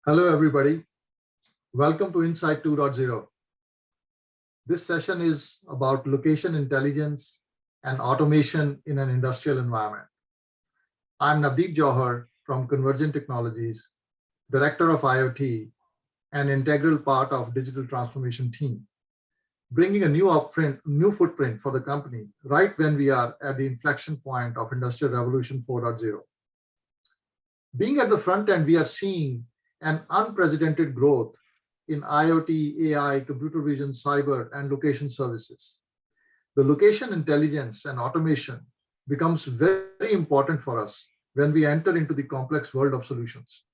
Hello, everybody. Welcome to Insight 2.0. This session is about location intelligence and automation in an industrial environment. I'm Navdeep Jauhar from Convergint Technologies, Director of IoT and integral part of digital transformation team, bringing a new footprint for the company right when we are at the inflection point of Industrial Revolution 4.0. Being at the front end, we are seeing an unprecedented growth in IoT, AI, computer vision, cyber, and location services. The location intelligence and automation becomes very important for us when we enter into the complex world of solutions.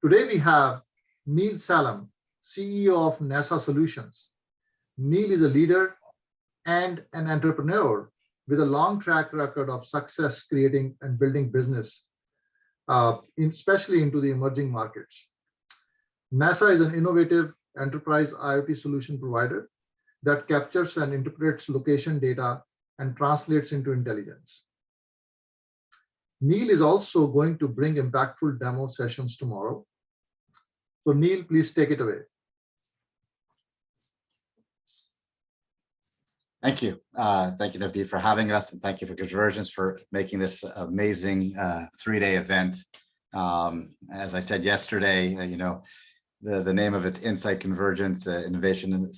Today we have Neil Salem, CEO of NASA Solutions. Neil is a leader and an entrepreneur with a long track record of success creating and building business, especially into the emerging markets. NASA is an innovative enterprise IoT solution provider that captures and interprets location data and translates into intelligence. Neil is also going to bring impactful demo sessions tomorrow. So Neil, please take it away. Thank you. Thank you, Navdeep, for having us, and thank you for Convergint for making this amazing three-day event. As I said yesterday, the name of it's Insight Convergent Innovation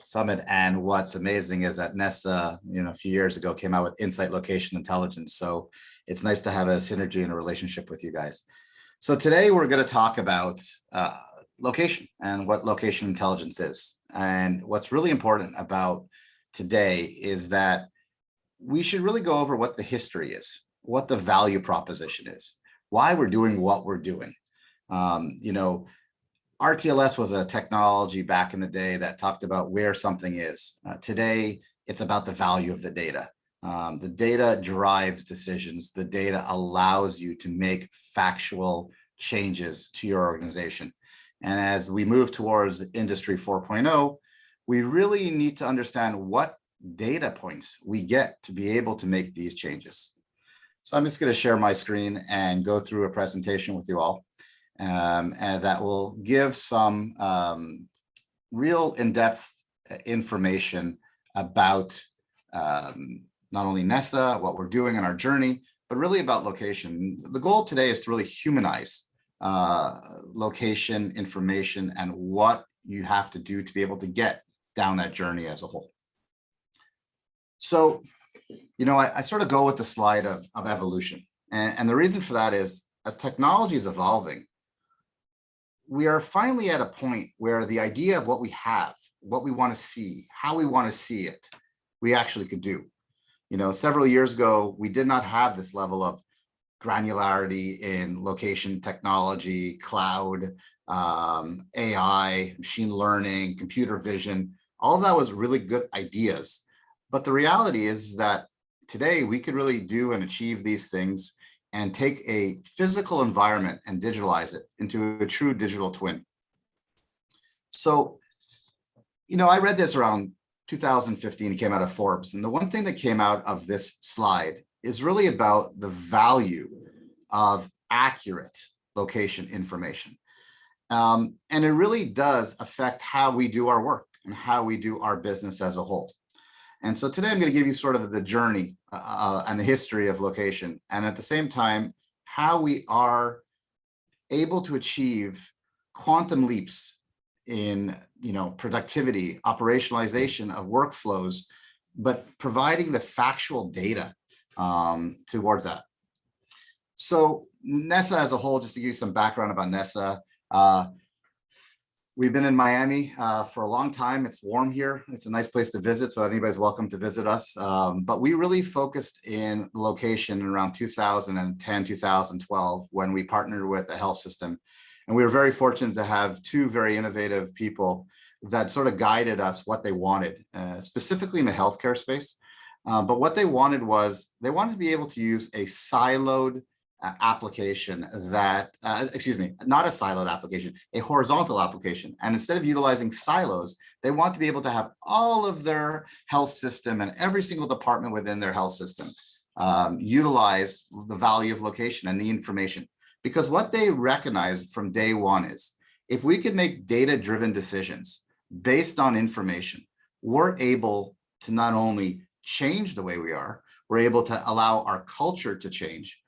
Summit, and what's amazing is that NASA, a few years ago, came out with Insight Location Intelligence. So it's nice to have a synergy and a relationship with you guys. So today we're going to talk about location and what location intelligence is. And what's really important about today is that we should really go over what the history is, what the value proposition is, why we're doing what we're doing. RTLS was a technology back in the day that talked about where something is. Today, it's about the value of the data. The data drives decisions. The data allows you to make factual changes to your organization. And as we move towards Industry 4.0, we really need to understand what data points we get to be able to make these changes. So I'm just going to share my screen and go through a presentation with you all. And that will give some real in-depth information about not only NASA, what we're doing in our journey, but really about location. The goal today is to really humanize location information and what you have to do to be able to get down that journey as a whole. So, I sort of go with the slide of evolution. And the reason for that is, as technology is evolving, we are finally at a point where the idea of what we have, what we want to see, how we want to see it, we actually could do. Several years ago, we did not have this level of granularity in location technology, cloud, AI, machine learning, computer vision. All of that was really good ideas. But the reality is that today we could really do and achieve these things and take a physical environment and digitalize it into a true digital twin. So, I read this around 2015, it came out of Forbes. And the one thing that came out of this slide is really about the value of accurate location information. And it really does affect how we do our work and how we do our business as a whole. And so today I'm going to give you sort of the journey and the history of location, and at the same time, how we are able to achieve quantum leaps in productivity, operationalization of workflows, but providing the factual data towards that. So NASA as a whole, just to give you some background about NASA, we've been in Miami for a long time. It's warm here. It's a nice place to visit, so anybody's welcome to visit us. But we really focused in location around 2010, 2012, when we partnered with a health system. And we were very fortunate to have two very innovative people that sort of guided us what they wanted, specifically in the healthcare space. But what they wanted was, they wanted to be able to use a siloed application that, not a siloed application, a horizontal application. And instead of utilizing silos, they want to be able to have all of their health system and every single department within their health system utilize the value of location and the information. because what they recognized from day one is if we could make data-driven decisions based on information, we're able to not only change the way we are, we're able to allow our culture to change,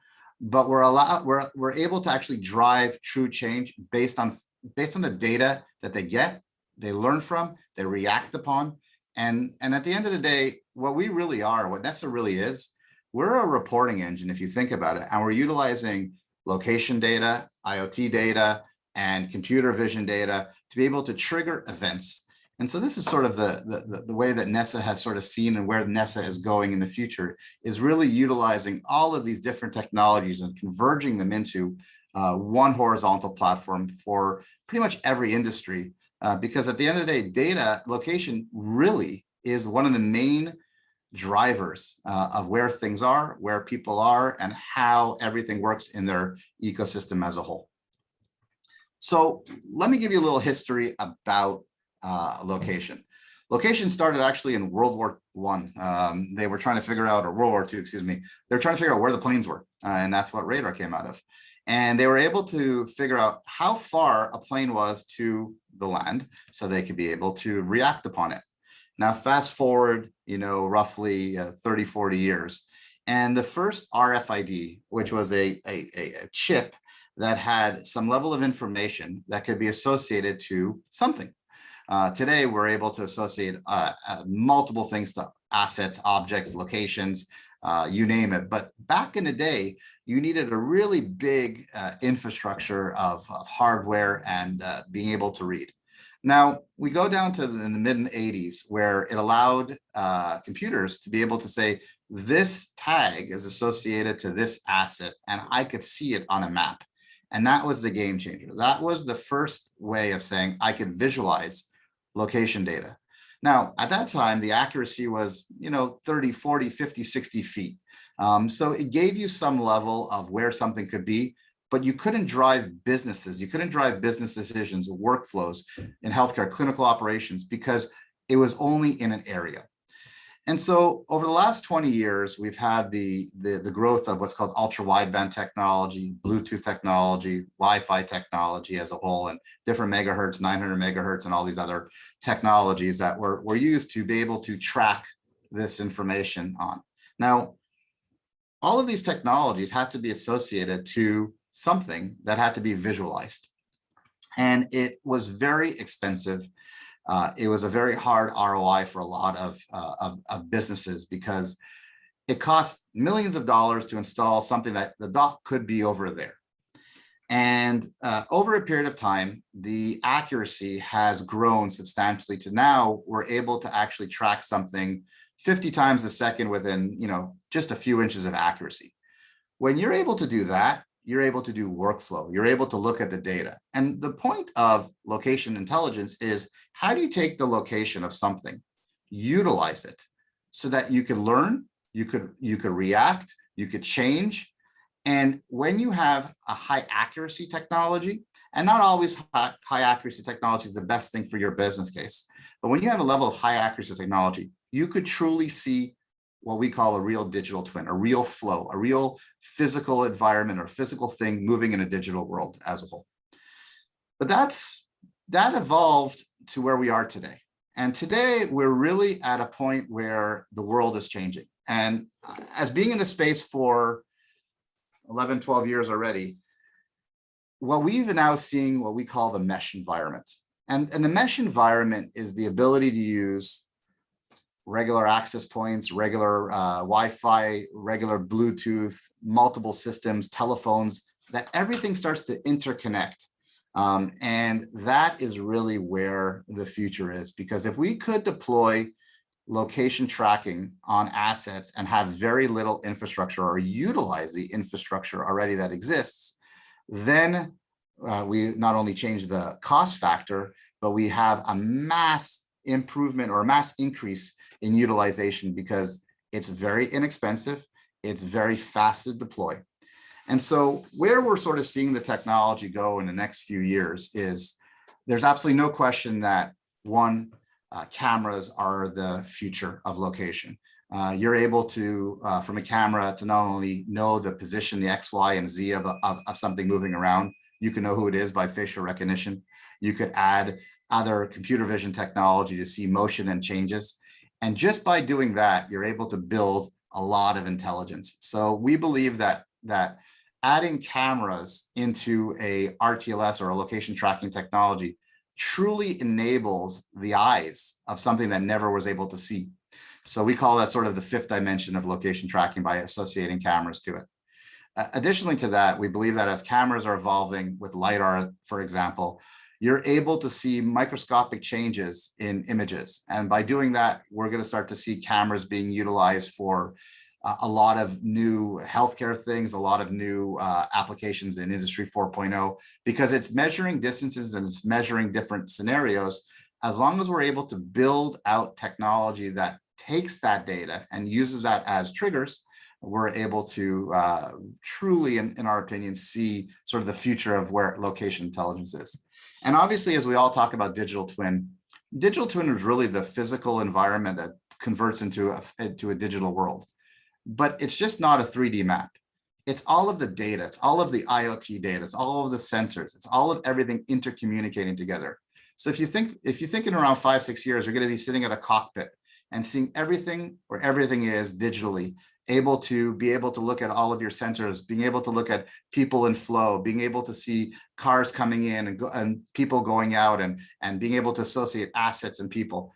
but we're able to actually drive true change based on the data that they get, they learn from, they react upon. And at the end of the day, what we really are, what Nessa really is, we're a reporting engine, if you think about it, and we're utilizing location data, IoT data, and computer vision data to be able to trigger events. And so this is sort of the way that Nessa has sort of seen, and where Nessa is going in the future is really utilizing all of these different technologies and converging them into one horizontal platform for pretty much every industry. Because at the end of the day, data location really is one of the main drivers of where things are, where people are, and how everything works in their ecosystem as a whole. So let me give you a little history about location. Location started actually in World War I. They were trying to figure out, or World War II, excuse me, they were trying to figure out where the planes were, and that's what radar came out of. And they were able to figure out how far a plane was to the land so they could be able to react upon it. Now, fast forward, roughly 30, 40 years. And the first RFID, which was a chip that had some level of information that could be associated to something. Today, we're able to associate multiple things to assets, objects, locations, you name it. But back in the day, you needed a really big infrastructure of hardware and being able to read. Now, we go down to in the mid-80s where it allowed computers to be able to say, this tag is associated to this asset, and I could see it on a map. And that was the game changer. That was the first way of saying I could visualize location data. Now, at that time, the accuracy was, 30, 40, 50, 60 feet. So it gave you some level of where something could be, but you couldn't drive businesses. You couldn't drive business decisions, workflows in healthcare, clinical operations, because it was only in an area. And so over the last 20 years, we've had the growth of what's called ultra wideband technology, Bluetooth technology, Wi-Fi technology as a whole, and different megahertz, 900 megahertz, and all these other technologies that were used to be able to track this information on. Now, all of these technologies had to be associated to something that had to be visualized. And it was very expensive. It was a very hard ROI for a lot of businesses because it costs millions of dollars to install something that the dock could be over there. And over a period of time, the accuracy has grown substantially to now we're able to actually track something 50 times a second within, just a few inches of accuracy. When you're able to do that, you're able to do workflow. You're able to look at the data. And the point of location intelligence is how do you take the location of something, utilize it so that you can learn, you could react, you could change. And when you have a high accuracy technology, and not always high accuracy technology is the best thing for your business case, but when you have a level of high accuracy technology, you could truly see what we call a real digital twin, a real flow, a real physical environment or physical thing moving in a digital world as a whole. But that evolved to where we are today. And today we're really at a point where the world is changing. And as being in the space for 11, 12 years already, what we've now seeing what we call the mesh environment. And the mesh environment is the ability to use regular access points, regular Wi-Fi, regular Bluetooth, multiple systems, telephones, that everything starts to interconnect. And that is really where the future is, because if we could deploy location tracking on assets and have very little infrastructure or utilize the infrastructure already that exists, then we not only change the cost factor, but we have a mass improvement or a mass increase in utilization because it's very inexpensive, it's very fast to deploy. And so where we're sort of seeing the technology go in the next few years is there's absolutely no question that cameras are the future of location. You're able to, from a camera, to not only know the position, the X, Y, and Z of something moving around, you can know who it is by facial recognition. You could add other computer vision technology to see motion and changes. And just by doing that, you're able to build a lot of intelligence. So we believe that adding cameras into a RTLS or a location tracking technology truly enables the eyes of something that never was able to see. So we call that sort of the fifth dimension of location tracking by associating cameras to it. Additionally to that, we believe that as cameras are evolving with LiDAR, for example, you're able to see microscopic changes in images. And by doing that, we're going to start to see cameras being utilized for a lot of new healthcare things, a lot of new applications in Industry 4.0, because it's measuring distances and it's measuring different scenarios. As long as we're able to build out technology that takes that data and uses that as triggers, we're able to truly, in our opinion, see sort of the future of where location intelligence is. And obviously, as we all talk about digital twin is really the physical environment that converts into a digital world. But it's just not a 3D map. It's all of the data. It's all of the IoT data. It's all of the sensors. It's all of everything intercommunicating together. So if you think in around 5-6 years, you're going to be sitting at a cockpit and seeing everything where everything is digitally, able to look at all of your sensors, being able to look at people in flow, being able to see cars coming in and people going out, and being able to associate assets and people.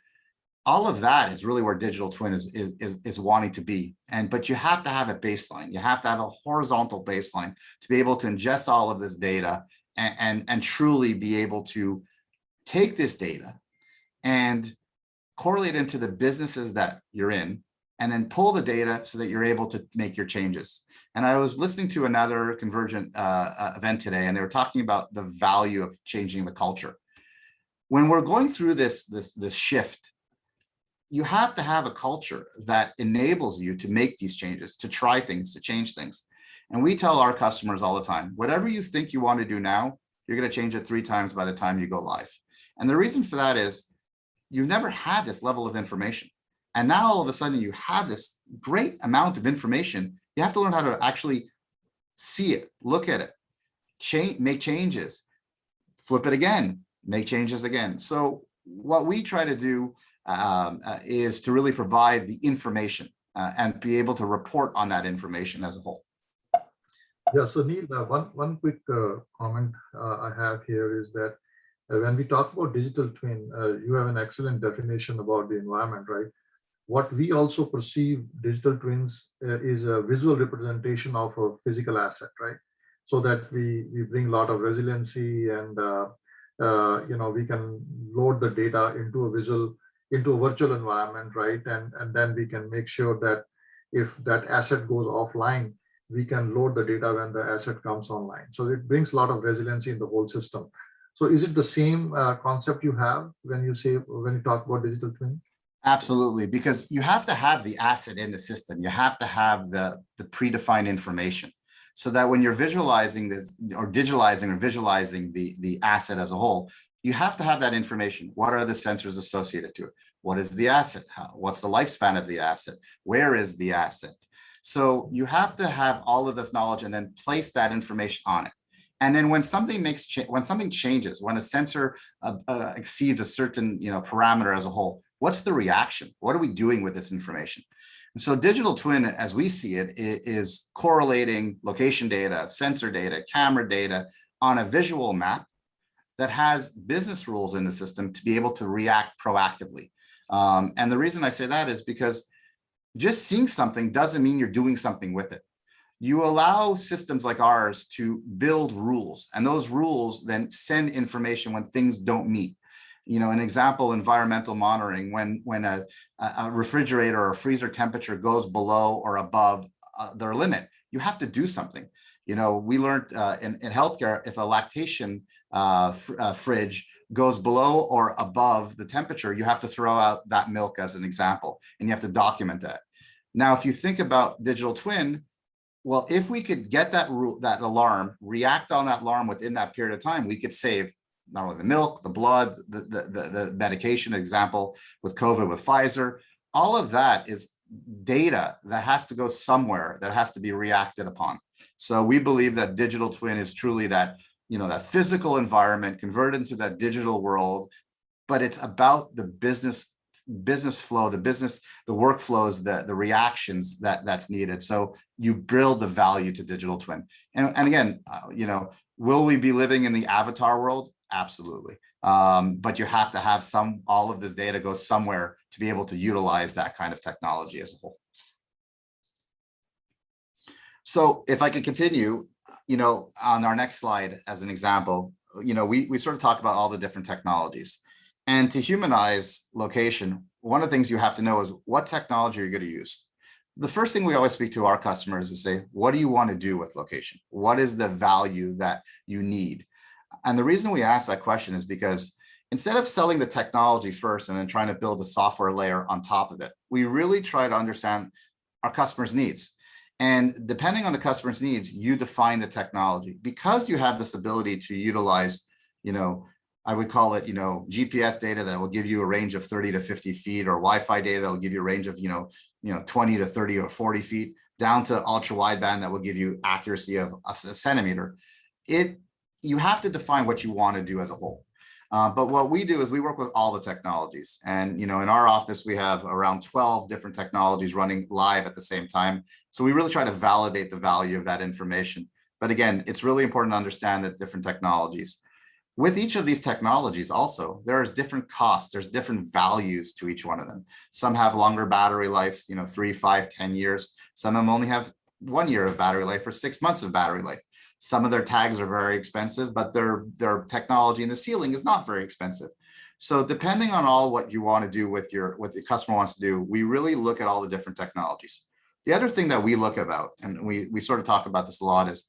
All of that is really where digital twin is wanting to be. But you have to have a baseline. You have to have a horizontal baseline to be able to ingest all of this data and truly be able to take this data and correlate into the businesses that you're in, and then pull the data so that you're able to make your changes. And I was listening to another Convergint event today, and they were talking about the value of changing the culture. When we're going through this shift, you have to have a culture that enables you to make these changes, to try things, to change things. And we tell our customers all the time, whatever you think you want to do now, you're going to change it 3 times by the time you go live. And the reason for that is you've never had this level of information. And now all of a sudden you have this great amount of information. You have to learn how to actually see it, look at it, make changes, flip it again, make changes again. So what we try to do is to really provide the information and be able to report on that information as a whole. Yeah, so Neil, one quick comment I have here is that when we talk about digital twin, you have an excellent definition about the environment, right? What we also perceive digital twins is a visual representation of a physical asset, right? So that we bring a lot of resiliency, and we can load the data into a virtual environment, right? And then we can make sure that if that asset goes offline, we can load the data when the asset comes online. So it brings a lot of resiliency in the whole system. So is it the same concept you have when you talk about digital twin? Absolutely, because you have to have the asset in the system. You have to have the predefined information, so that when you're visualizing this or digitalizing or visualizing the asset as a whole, you have to have that information. What are the sensors associated to it? What is the asset? What's the lifespan of the asset? Where is the asset? So you have to have all of this knowledge and then place that information on it. And then when something changes, when a sensor exceeds a certain parameter as a whole, what's the reaction? What are we doing with this information? And so digital twin, as we see it, is correlating location data, sensor data, camera data on a visual map that has business rules in the system to be able to react proactively. And the reason I say that is because just seeing something doesn't mean you're doing something with it. You allow systems like ours to build rules, and those rules then send information when things don't meet. An example, environmental monitoring, when a refrigerator or a freezer temperature goes below or above their limit, you have to do something. We learned in healthcare, if a lactation fridge goes below or above the temperature, you have to throw out that milk as an example, and you have to document that. Now, if you think about digital twin, well, if we could get that alarm, react on that alarm within that period of time, we could save not only the milk, the blood, the medication, example with COVID with Pfizer. All of that is data that has to go somewhere, that has to be reacted upon. So we believe that digital twin is truly that, that physical environment converted into that digital world, but it's about the business flow, the workflows, the reactions that's needed. So you build the value to digital twin. And again, will we be living in the avatar world? Absolutely. But you have to have all of this data go somewhere to be able to utilize that kind of technology as a whole. So if I could continue, on our next slide as an example, we sort of talk about all the different technologies. And to humanize location, one of the things you have to know is what technology you're going to use. The first thing we always speak to our customers is say, what do you want to do with location? What is the value that you need? And the reason we ask that question is because instead of selling the technology first and then trying to build a software layer on top of it, we really try to understand our customers' needs. And depending on the customer's needs, you define the technology. Because you have this ability to utilize, I would call it, GPS data that will give you a range of 30 to 50 feet, or Wi-Fi data that will give you a range of, 20 to 30 or 40 feet, down to ultra wideband that will give you accuracy of a centimeter. You have to define what you want to do as a whole. But what we do is we work with all the technologies. And, in our office, we have around 12 different technologies running live at the same time. So we really try to validate the value of that information. But again, it's really important to understand that different technologies. With each of these technologies also, there's different costs, there's different values to each one of them. Some have longer battery lives, 3, 5, 10 years. Some of them only have 1 year of battery life or 6 months of battery life. Some of their tags are very expensive, but their technology in the ceiling is not very expensive. So depending on what you want to do with what the customer wants to do, we really look at all the different technologies. The other thing that we look about, and we sort of talk about this a lot, is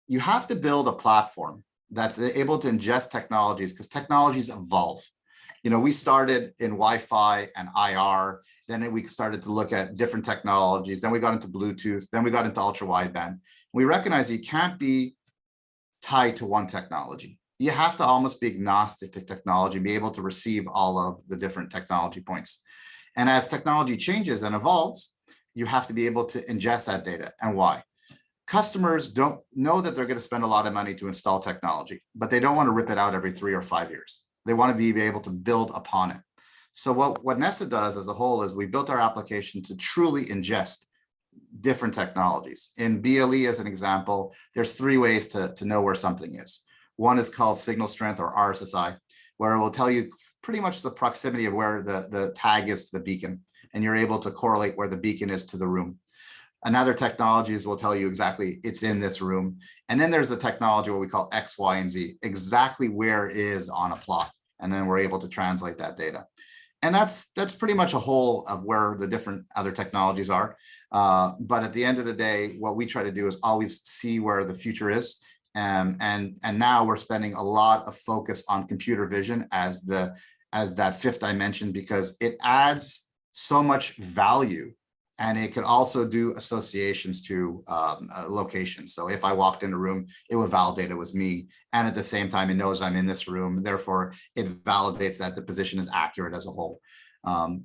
you have to build a platform that's able to ingest technologies, because technologies evolve. We started in Wi-Fi and IR, then we started to look at different technologies, then we got into Bluetooth, then we got into ultra wideband. We recognize you can't be tied to one technology. You have to almost be agnostic to technology, be able to receive all of the different technology points. And as technology changes and evolves, you have to be able to ingest that data. And why? Customers don't know that they're going to spend a lot of money to install technology, but they don't want to rip it out every 3 or 5 years. They want to be able to build upon it. So what Nessa does as a whole is we built our application to truly ingest different technologies. In BLE, as an example, there's 3 ways to know where something is. One is called signal strength, or RSSI, where it will tell you pretty much the proximity of where the tag is to the beacon, and you're able to correlate where the beacon is to the room. Another technologies will tell you exactly it's in this room. And then there's the technology, what we call X, Y, and Z, exactly where it is on a plot. And then we're able to translate that data. And that's pretty much a whole of where the different other technologies are. But at the end of the day, what we try to do is always see where the future is. And now we're spending a lot of focus on computer vision as that 5th dimension, because it adds so much value. And it could also do associations to locations. So if I walked in a room, it would validate it was me. And at the same time, it knows I'm in this room. Therefore, it validates that the position is accurate as a whole.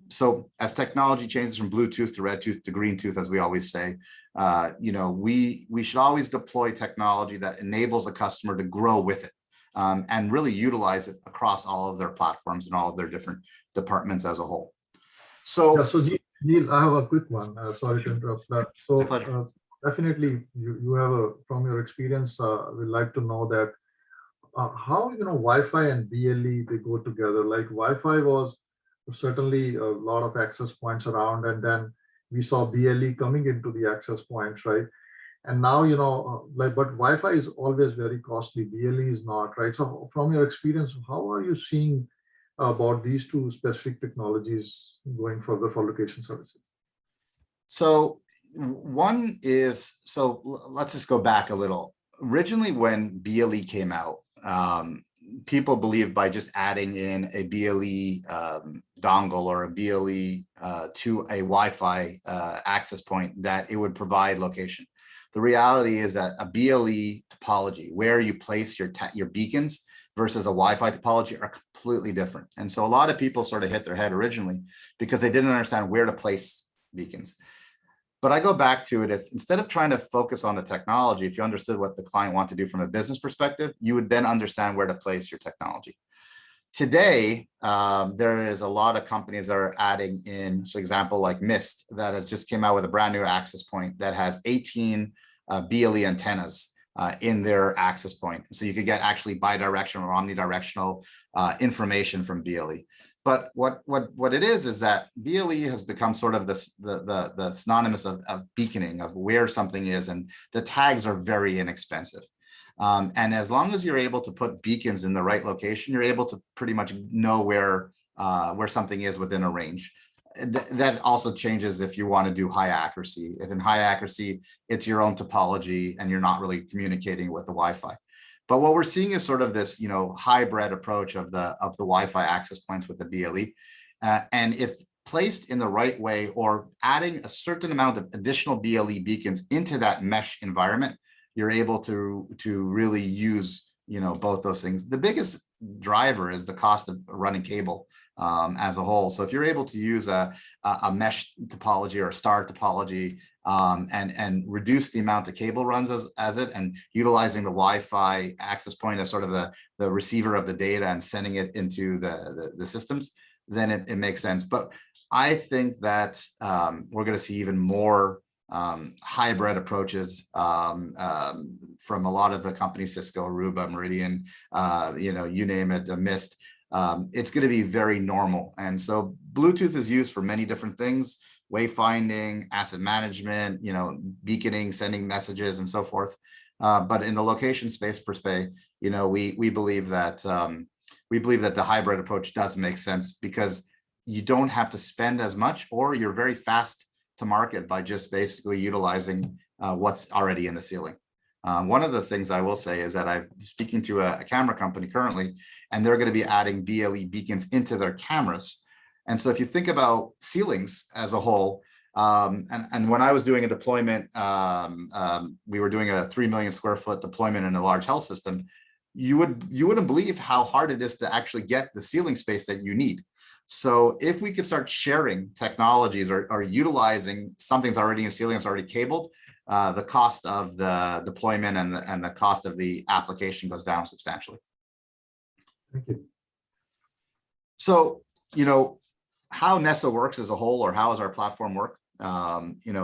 So as technology changes from Bluetooth to red tooth to green tooth, as we always say, we should always deploy technology that enables a customer to grow with it and really utilize it across all of their platforms and all of their different departments as a whole. So, yeah, so Neil, I have a quick one. Sorry to interrupt that. So definitely, you have from your experience, we'd like to know that how Wi-Fi and BLE, they go together. Like Wi-Fi was certainly a lot of access points around, and then we saw BLE coming into the access points, right? And now but Wi-Fi is always very costly. BLE is not, right? So from your experience, how are you seeing about these 2 specific technologies going further for location services? So one is, let's just go back a little. Originally, when BLE came out, people believed by just adding in a BLE dongle or a BLE to a Wi-Fi access point that it would provide location. The reality is that a BLE topology, where you place your beacons, versus a Wi-Fi topology, are completely different. And so a lot of people sort of hit their head originally because they didn't understand where to place beacons. But I go back to it, if instead of trying to focus on the technology, if you understood what the client wanted to do from a business perspective, you would then understand where to place your technology. Today, there is a lot of companies that are adding in, for example, like Mist, that has just came out with a brand new access point that has 18 BLE antennas in their access point. So you could get actually bidirectional or omnidirectional information from BLE. But what it is that BLE has become sort of this the synonymous of beaconing, of where something is, and the tags are very inexpensive. And as long as you're able to put beacons in the right location, you're able to pretty much know where something is within a range. That also changes if you want to do high accuracy. If in high accuracy, it's your own topology and you're not really communicating with the Wi-Fi. But what we're seeing is sort of this, hybrid approach of the Wi-Fi access points with the BLE. And if placed in the right way, or adding a certain amount of additional BLE beacons into that mesh environment, you're able to really use, both those things. The biggest driver is the cost of running cable as a whole. So if you're able to use a mesh topology or a star topology, and reduce the amount of cable runs as it, and utilizing the Wi-Fi access point as sort of the receiver of the data and sending it into the systems, then it makes sense. But I think that we're going to see even more hybrid approaches from a lot of the companies, Cisco, Aruba, Meridian, you name it, Mist. It's going to be very normal. And so Bluetooth is used for many different things: wayfinding, asset management, beaconing, sending messages, and so forth. But in the location space per se, we believe that the hybrid approach does make sense, because you don't have to spend as much, or you're very fast to market by just basically utilizing what's already in the ceiling. One of the things I will say is that I'm speaking to a camera company currently, and they're going to be adding BLE beacons into their cameras. And so if you think about ceilings as a whole, and when I was doing a deployment, we were doing a 3 million square foot deployment in a large health system, you wouldn't believe how hard it is to actually get the ceiling space that you need. So if we could start sharing technologies or utilizing something's already in ceiling, it's already cabled, the cost of the deployment and the cost of the application goes down substantially. Thank you. So, how NESO works as a whole, or how does our platform work?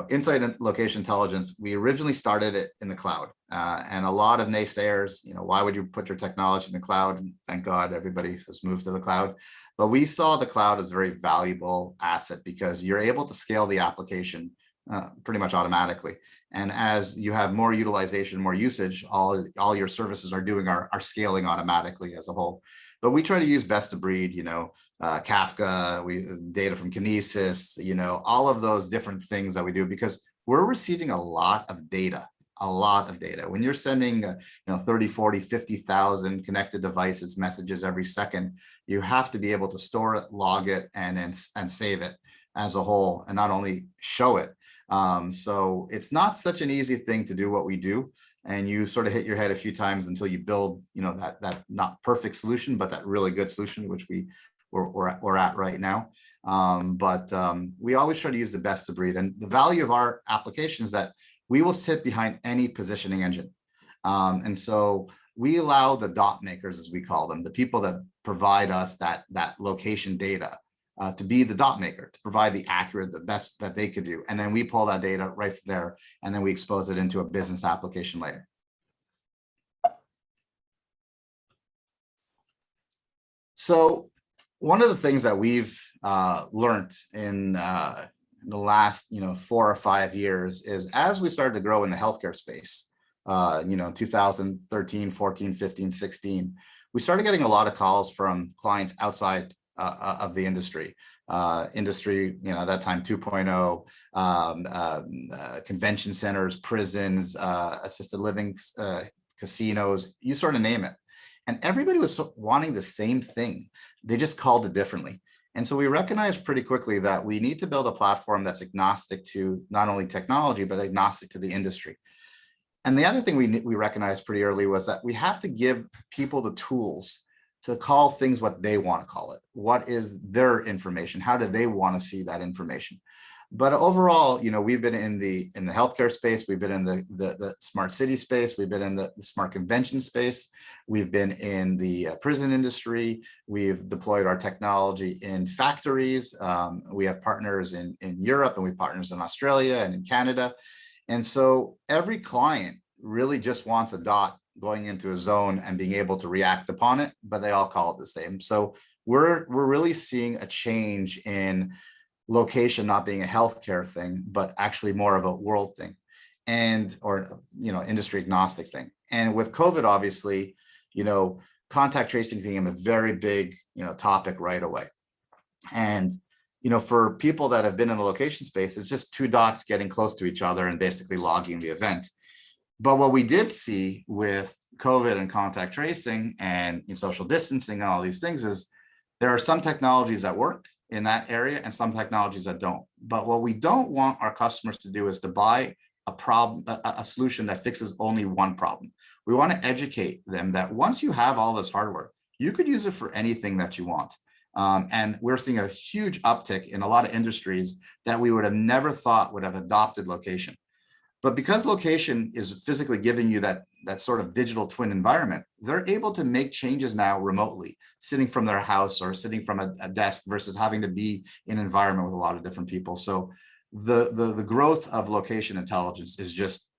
Insight and location intelligence, we originally started it in the cloud, and a lot of naysayers, why would you put your technology in the cloud? And thank God everybody has moved to the cloud. But we saw the cloud as a very valuable asset, because you're able to scale the application pretty much automatically. And as you have more utilization, more usage, all your services are scaling automatically as a whole. But we try to use best of breed, Kafka, data from Kinesis, all of those different things that we do, because we're receiving a lot of data. When you're sending 30, 40, 50,000 connected devices messages every second, you have to be able to store it, log it, and save it as a whole, and not only show it. So it's not such an easy thing to do what we do. And you sort of hit your head a few times until you build, that not perfect solution, but that really good solution, which we're at right now. But we always try to use the best of breed. And the value of our application is that we will sit behind any positioning engine. And so we allow the dot makers, as we call them, the people that provide us that location data, to be the dot maker, to provide the best that they could do. And then we pull that data right from there, and then we expose it into a business application layer. So one of the things that we've learned in the last 4 or 5 years is, as we started to grow in the healthcare space, 2013, 14, 15, 16, we started getting a lot of calls from clients outside of the industry, at that time 2.0, convention centers, prisons, assisted living, casinos, you sort of name it. And everybody was wanting the same thing. They just called it differently. And so we recognized pretty quickly that we need to build a platform that's agnostic to not only technology, but agnostic to the industry. And the other thing we recognized pretty early was that we have to give people the tools to call things what they want to call it. What is their information? How do they want to see that information? But overall, we've been in the healthcare space, we've been in the smart city space, we've been in the smart convention space, we've been in the prison industry, we've deployed our technology in factories. We have partners in Europe, and we have partners in Australia and in Canada. And so every client really just wants a dot going into a zone and being able to react upon it, but they all call it the same. So we're really seeing a change in location not being a healthcare thing, but actually more of a world thing, or industry agnostic thing. And with COVID, obviously, contact tracing became a very big topic right away. And for people that have been in the location space, it's just two dots getting close to each other and basically logging the event. But what we did see with COVID and contact tracing and social distancing and all these things is there are some technologies that work in that area and some technologies that don't. But what we don't want our customers to do is to buy a solution that fixes only one problem. We want to educate them that once you have all this hardware, you could use it for anything that you want. And we're seeing a huge uptick in a lot of industries that we would have never thought would have adopted location. But because location is physically giving you that sort of digital twin environment, they're able to make changes now remotely, sitting from their house or sitting from a desk versus having to be in an environment with a lot of different people. So the growth of location intelligence is just,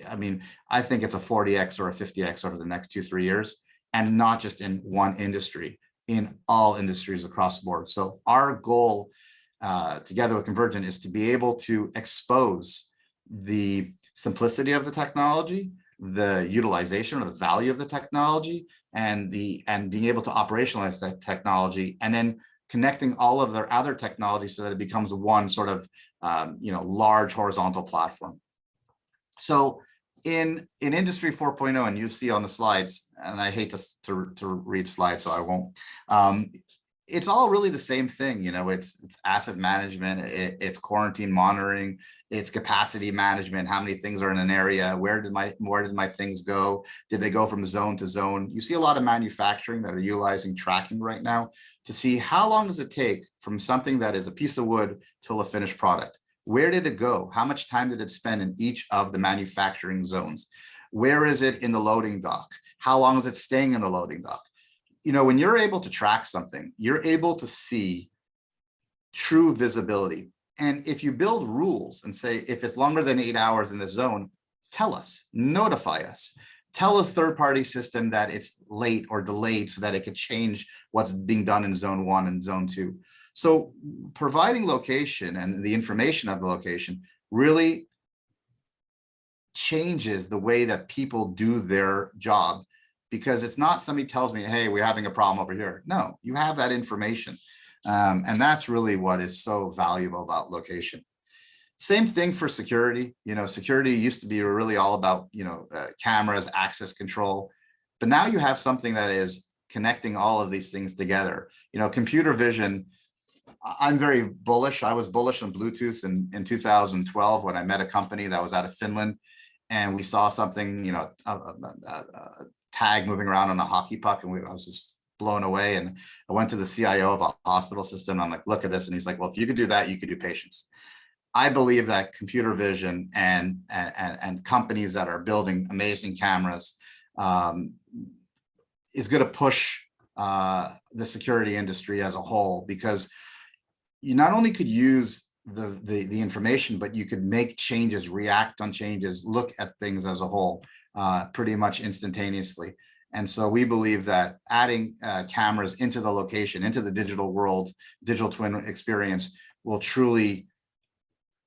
I think it's a 40x or a 50x over the next 2-3 years, and not just in one industry, in all industries across the board. So our goal together with Convergint is to be able to expose the simplicity of the technology, the utilization or the value of the technology, and being able to operationalize that technology, and then connecting all of their other technologies so that it becomes one sort of large horizontal platform. So in Industry 4.0, and you see on the slides, and I hate to read slides, so I won't. It's all really the same thing, it's asset management, it's quarantine monitoring, it's capacity management, how many things are in an area, where did my things go, did they go from zone to zone? You see a lot of manufacturing that are utilizing tracking right now to see how long does it take from something that is a piece of wood till a finished product. Where did it go? How much time did it spend in each of the manufacturing zones? Where is it in the loading dock? How long is it staying in the loading dock? When you're able to track something, you're able to see true visibility. And if you build rules and say, if it's longer than 8 hours in this zone, tell us, notify us, tell a third-party system that it's late or delayed so that it could change what's being done in zone 1 and zone 2. So providing location and the information of the location really changes the way that people do their job, because it's not somebody tells me, hey, we're having a problem over here. No, you have that information. And that's really what is so valuable about location. Same thing for security. Security used to be really all about, cameras, access control, but now you have something that is connecting all of these things together. Computer vision, I'm very bullish. I was bullish on Bluetooth in 2012 when I met a company that was out of Finland, and we saw something, a tag moving around on a hockey puck, and I was just blown away. And I went to the CIO of a hospital system. I'm like, look at this. And he's like, well, if you could do that, you could do patients. I believe that computer vision and companies that are building amazing cameras is going to push the security industry as a whole, because you not only could use the information, but you could make changes, react on changes, look at things as a whole pretty much instantaneously. And so we believe that adding cameras into the location, into the digital world, digital twin experience will truly,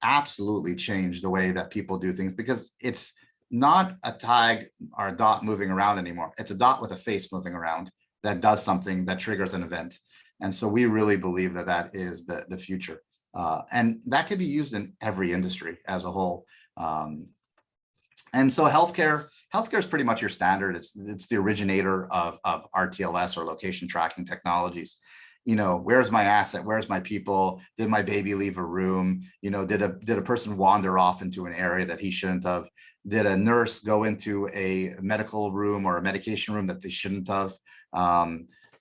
absolutely change the way that people do things, because it's not a tag or a dot moving around anymore. It's a dot with a face moving around that does something that triggers an event. And so we really believe that that is the future. And that could be used in every industry as a whole. And so healthcare is pretty much your standard. It's the originator of RTLS, or location tracking technologies. Where's my asset? Where's my people? Did my baby leave a room? Did a person wander off into an area that he shouldn't have? Did a nurse go into a medical room or a medication room that they shouldn't have?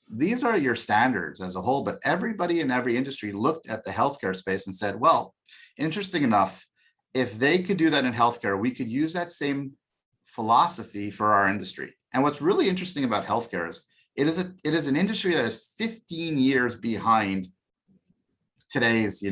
these are your standards as a whole, but everybody in every industry looked at the healthcare space and said, well, interesting enough, if they could do that in healthcare, we could use that same philosophy for our industry. And what's really interesting about healthcare is it is an industry that is 15 years behind today's,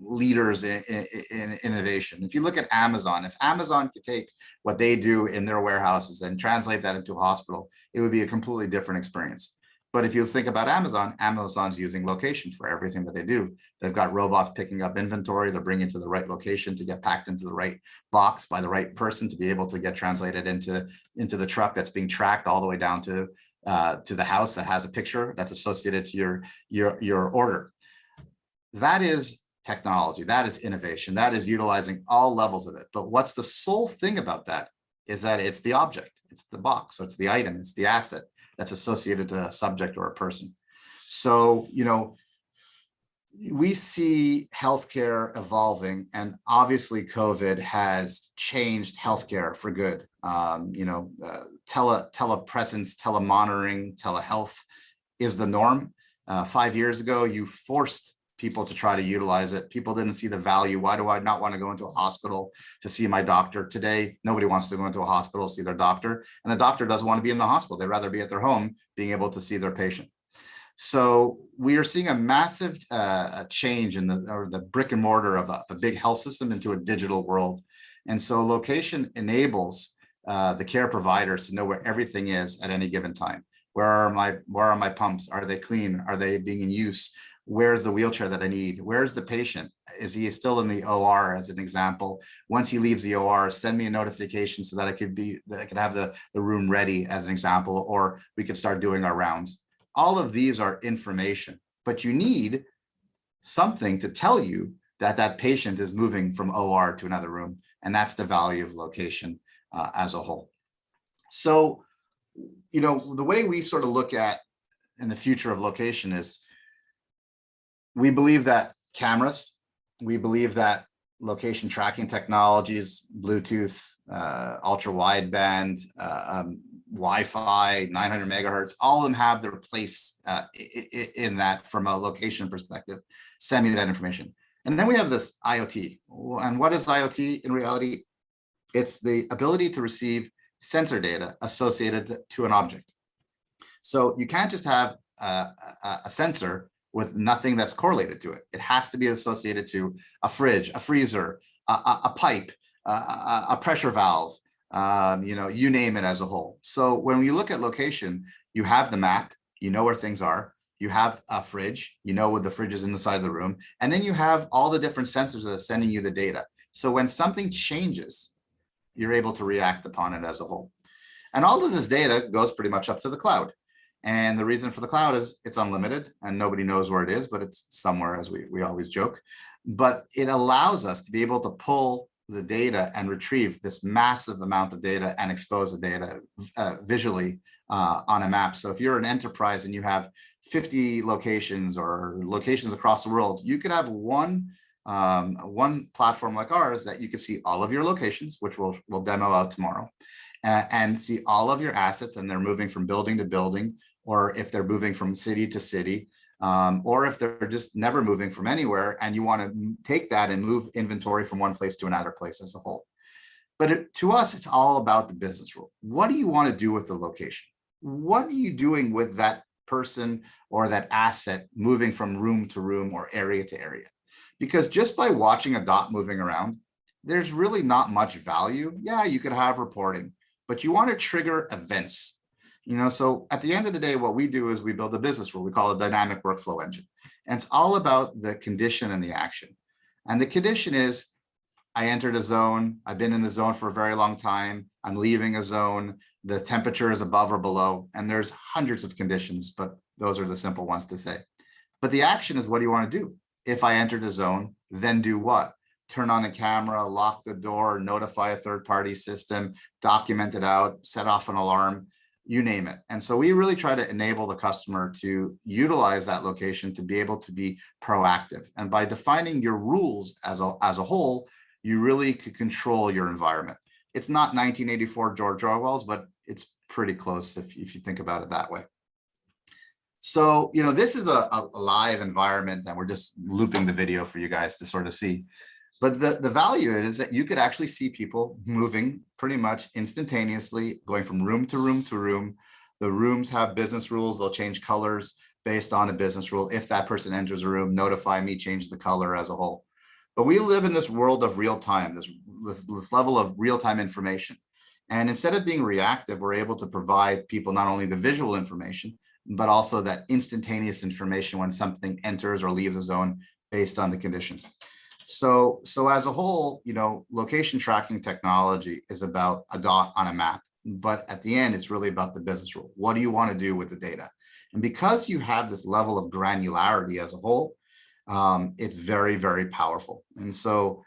leaders in innovation. If you look at Amazon, if Amazon could take what they do in their warehouses and translate that into a hospital, it would be a completely different experience. But if you think about Amazon, Amazon's using location for everything that they do. They've got robots picking up inventory. They're bringing it to the right location to get packed into the right box by the right person to be able to get translated into the truck that's being tracked all the way down to the house that has a picture that's associated to your order. That is technology. That is innovation. That is utilizing all levels of it. But what's the sole thing about that is that it's the object, it's the box, so it's the item, it's the asset that's associated to a subject or a person. So, we see healthcare evolving, and obviously COVID has changed healthcare for good. Telepresence, telemonitoring, telehealth is the norm. 5 years ago, you forced people to try to utilize it. People didn't see the value. Why do I not want to go into a hospital to see my doctor? Today, nobody wants to go into a hospital to see their doctor, and the doctor doesn't want to be in the hospital. They'd rather be at their home being able to see their patient. So we are seeing a massive change in the brick and mortar of a big health system into a digital world. And so location enables the care providers to know where everything is at any given time. Where are my pumps? Are they clean? Are they being in use? Where's the wheelchair that I need? Where's the patient? Is he still in the OR, as an example? Once he leaves the OR, send me a notification so that I could have the room ready, as an example, or we could start doing our rounds. All of these are information, but you need something to tell you that that patient is moving from OR to another room. And that's the value of location as a whole. So, the way we sort of look at in the future of location is, we believe that cameras, we believe that location tracking technologies, Bluetooth, ultra wideband, Wi-Fi, 900 megahertz, all of them have their place in that from a location perspective, send me that information. And then we have this IoT. And what is IoT in reality? It's the ability to receive sensor data associated to an object. So you can't just have a sensor with nothing that's correlated to it. It has to be associated to a fridge, a freezer, a pipe, a pressure valve, you name it as a whole. So when you look at location, you have the map, you know where things are, you have a fridge, you know what the fridge is inside the room, and then you have all the different sensors that are sending you the data. So when something changes, you're able to react upon it as a whole. And all of this data goes pretty much up to the cloud. And the reason for the cloud is it's unlimited and nobody knows where it is, but it's somewhere, as we always joke. But it allows us to be able to pull the data and retrieve this massive amount of data and expose the data visually on a map. So if you're an enterprise and you have 50 locations or locations across the world, you could have one platform like ours that you could see all of your locations, which we'll demo out tomorrow, and see all of your assets, and they're moving from building to building, or if they're moving from city to city, or if they're just never moving from anywhere and you want to take that and move inventory from one place to another place as a whole. But to us, it's all about the business rule. What do you want to do with the location? What are you doing with that person or that asset moving from room to room or area to area? Because just by watching a dot moving around, there's really not much value. Yeah, you could have reporting, but you want to trigger events. So at the end of the day, what we do is we build a business rule. We call it a dynamic workflow engine. And it's all about the condition and the action. And the condition is, I entered a zone. I've been in the zone for a very long time. I'm leaving a zone. The temperature is above or below. And there's hundreds of conditions, but those are the simple ones to say. But the action is, what do you want to do? If I entered a zone, then do what? Turn on a camera, lock the door, notify a third-party system, document it out, set off an alarm, you name it. And so we really try to enable the customer to utilize that location to be able to be proactive. And by defining your rules as a whole, you really could control your environment. It's not 1984 George Orwell's, but it's pretty close if you think about it that way. So, this is a live environment and we're just looping the video for you guys to sort of see. But the value is that you could actually see people moving pretty much instantaneously, going from room to room to room. The rooms have business rules. They'll change colors based on a business rule. If that person enters a room, notify me, change the color as a whole. But we live in this world of real time, this level of real time information. And instead of being reactive, we're able to provide people not only the visual information, but also that instantaneous information when something enters or leaves a zone based on the condition. So as a whole, location tracking technology is about a dot on a map, but at the end, it's really about the business rule. What do you want to do with the data? And because you have this level of granularity as a whole, it's very, very powerful. And so,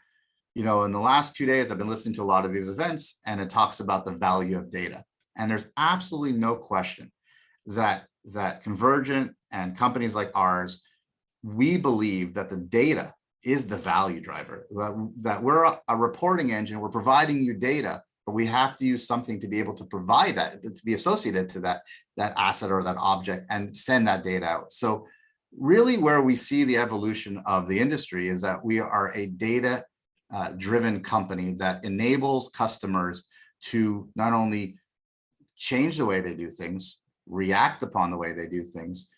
in the last 2 days, I've been listening to a lot of these events, and it talks about the value of data. And there's absolutely no question that Convergint and companies like ours, we believe that the data is the value driver, that we're a reporting engine, we're providing you data, but we have to use something to be able to provide that, to be associated to that asset or that object and send that data out. So really where we see the evolution of the industry is that we are a data driven company that enables customers to not only change the way they do things, react upon the way they do things,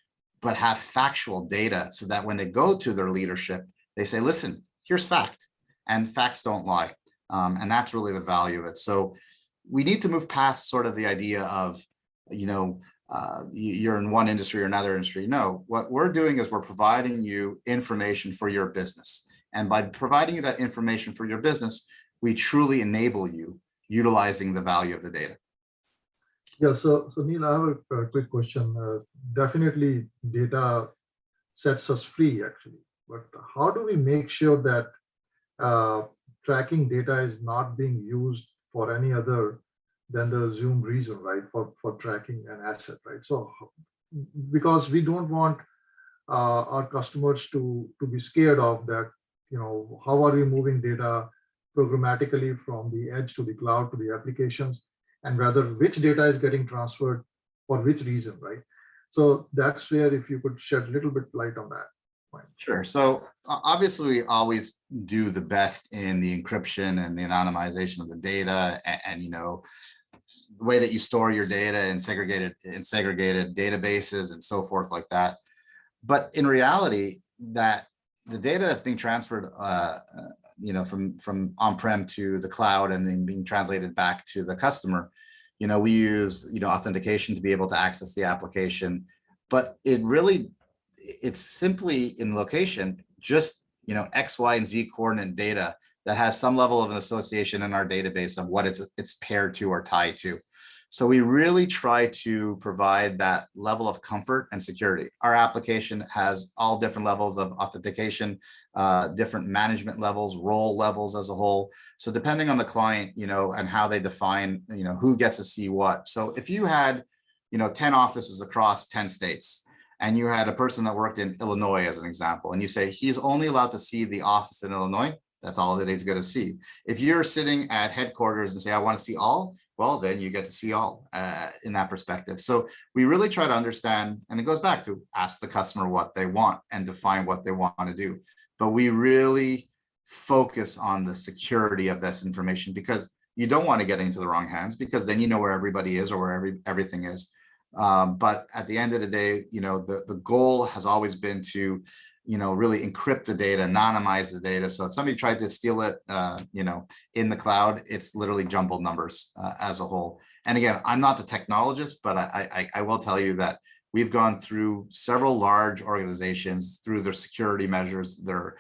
but have factual data so that when they go to their leadership, they say, listen, here's fact, and facts don't lie. And that's really the value of it. So we need to move past sort of the idea of, you're in one industry or another industry. No, what we're doing is we're providing you information for your business. And by providing you that information for your business, we truly enable you utilizing the value of the data. Yeah, so Neil, I have a quick question. Definitely data sets us free actually, but how do we make sure that tracking data is not being used for any other than the assumed reason, right? For tracking an asset, right? So because we don't want our customers to be scared of that, how are we moving data programmatically from the edge to the cloud to the applications, and rather which data is getting transferred for which reason, right? So that's where if you could shed a little bit light on that point. Sure. So obviously we always do the best in the encryption and the anonymization of the data, and the way that you store your data in segregated databases and so forth like that. But in reality, that the data that's being transferred from on-prem to the cloud and then being translated back to the customer, we use authentication to be able to access the application, but it's simply in location just X, Y, and Z coordinate data that has some level of an association in our database of what it's paired to or tied to. So we really try to provide that level of comfort and security. Our application has all different levels of authentication, different management levels, role levels as a whole. So depending on the client, and how they define, who gets to see what. So if you had, 10 offices across 10 states, and you had a person that worked in Illinois as an example, and you say he's only allowed to see the office in Illinois, that's all that he's going to see. If you're sitting at headquarters and say, I want to see all, well, then you get to see all in that perspective. So we really try to understand, and it goes back to ask the customer what they want and define what they want to do. But we really focus on the security of this information, because you don't want to get into the wrong hands, because then you know where everybody is or where everything is. But at the end of the day, the goal has always been to really encrypt the data, anonymize the data. So if somebody tried to steal it, in the cloud, it's literally jumbled numbers as a whole. And again, I'm not the technologist, but I will tell you that we've gone through several large organizations through their security measures, their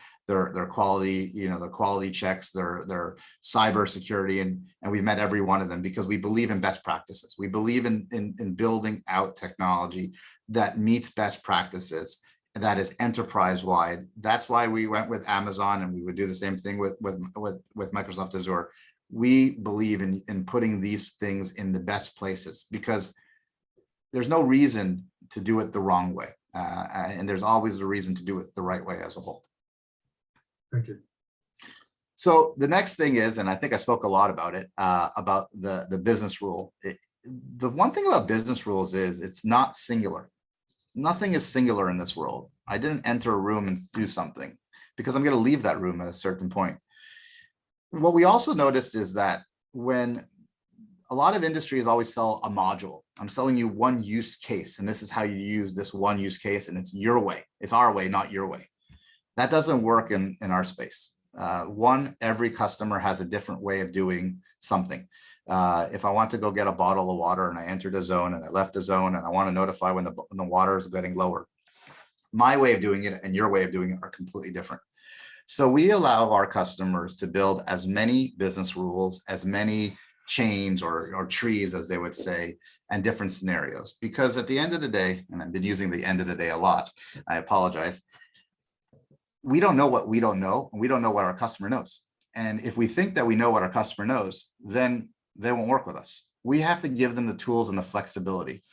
quality, their quality checks, their cyber security, and we've met every one of them because we believe in best practices. We believe in building out technology that meets best practices, that is enterprise-wide. That's why we went with Amazon, and we would do the same thing with Microsoft Azure. We believe in putting these things in the best places, because there's no reason to do it the wrong way. And there's always a reason to do it the right way as a whole. Thank you. So the next thing is, and I think I spoke a lot about it, about the business rule. The one thing about business rules is it's not singular. Nothing is singular in this world. I didn't enter a room and do something because I'm going to leave that room at a certain point. What we also noticed is that when a lot of industries always sell a module, I'm selling you one use case, and this is how you use this one use case, and it's your way. It's our way, not your way. That doesn't work in our space. Every customer has a different way of doing something. If I want to go get a bottle of water and I entered a zone and I left the zone and I want to notify when the water is getting lower, my way of doing it and your way of doing it are completely different. So we allow our customers to build as many business rules, as many chains or trees, as they would say, and different scenarios. Because at the end of the day, and I've been using the end of the day a lot, I apologize, we don't know what we don't know, and we don't know what our customer knows. And if we think that we know what our customer knows, then they won't work with us. We have to give them the tools and the flexibility.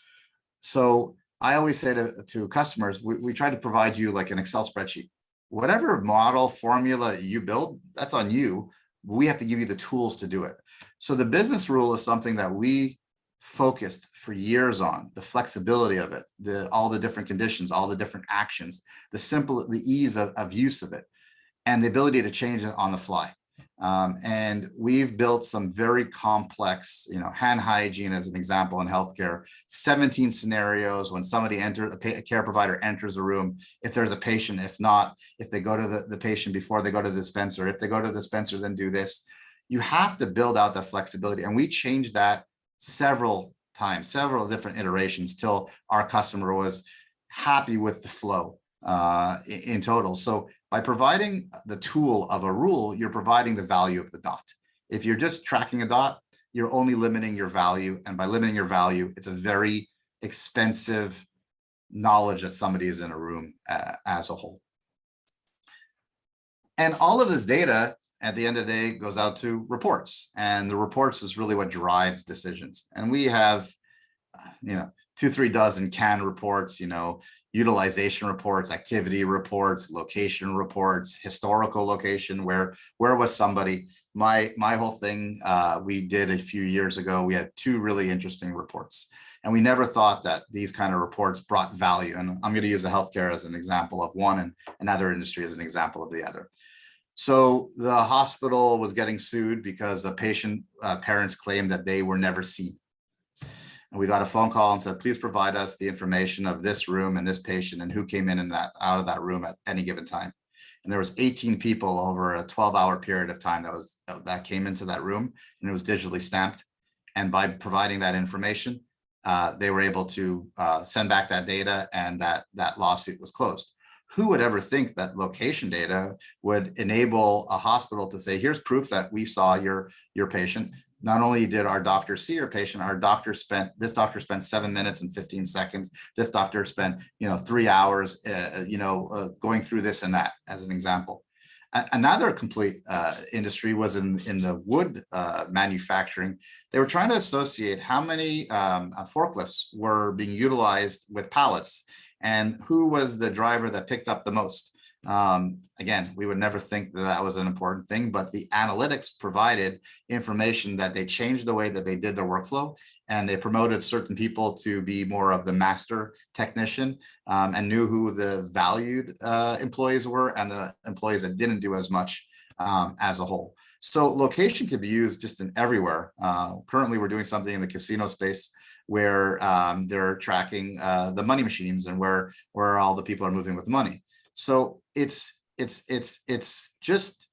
So I always say to customers, we try to provide you like an Excel spreadsheet. Whatever model formula you build, that's on you. We have to give you the tools to do it. So the business rule is something that we focused for years on, the flexibility of it, all the different conditions, all the different actions, the ease of use of it, and the ability to change it on the fly. And we've built some very complex, hand hygiene as an example in healthcare, 17 scenarios when somebody a care provider enters a room, if there's a patient, if not, if they go to the patient before they go to the dispenser, if they go to the dispenser, then do this. You have to build out the flexibility. And we changed that several times, several different iterations till our customer was happy with the flow in total. So by providing the tool of a rule, you're providing the value of the dot. If you're just tracking a dot, you're only limiting your value. And by limiting your value, it's a very expensive knowledge that somebody is in a room as a whole. And all of this data at the end of the day goes out to reports. And the reports is really what drives decisions. And we have, 2-3 dozen canned reports, utilization reports, activity reports, location reports, historical location, where was somebody. My whole thing we did a few years ago, we had 2 really interesting reports. And we never thought that these kind of reports brought value. And I'm going to use the healthcare as an example of one and another industry as an example of the other. So the hospital was getting sued because a patient parents claimed that they were never seen. And we got a phone call and said, please provide us the information of this room and this patient and who came in and out of that room at any given time. And there was 18 people over a 12-hour period of time that came into that room, and it was digitally stamped. And by providing that information, they were able to send back that data, and that lawsuit was closed. Who would ever think that location data would enable a hospital to say, here's proof that we saw your patient. Not only did our doctor see your patient, this doctor spent 7 minutes and 15 seconds. This doctor spent, 3 hours, going through this and that, as an example. Another complete industry was in the wood manufacturing. They were trying to associate how many forklifts were being utilized with pallets and who was the driver that picked up the most. Again, we would never think that was an important thing, but the analytics provided information that they changed the way that they did their workflow, and they promoted certain people to be more of the master technician, and knew who the valued employees were and the employees that didn't do as much as a whole. So location can be used just in everywhere. Currently, we're doing something in the casino space where they're tracking the money machines and where all the people are moving with money. So it's just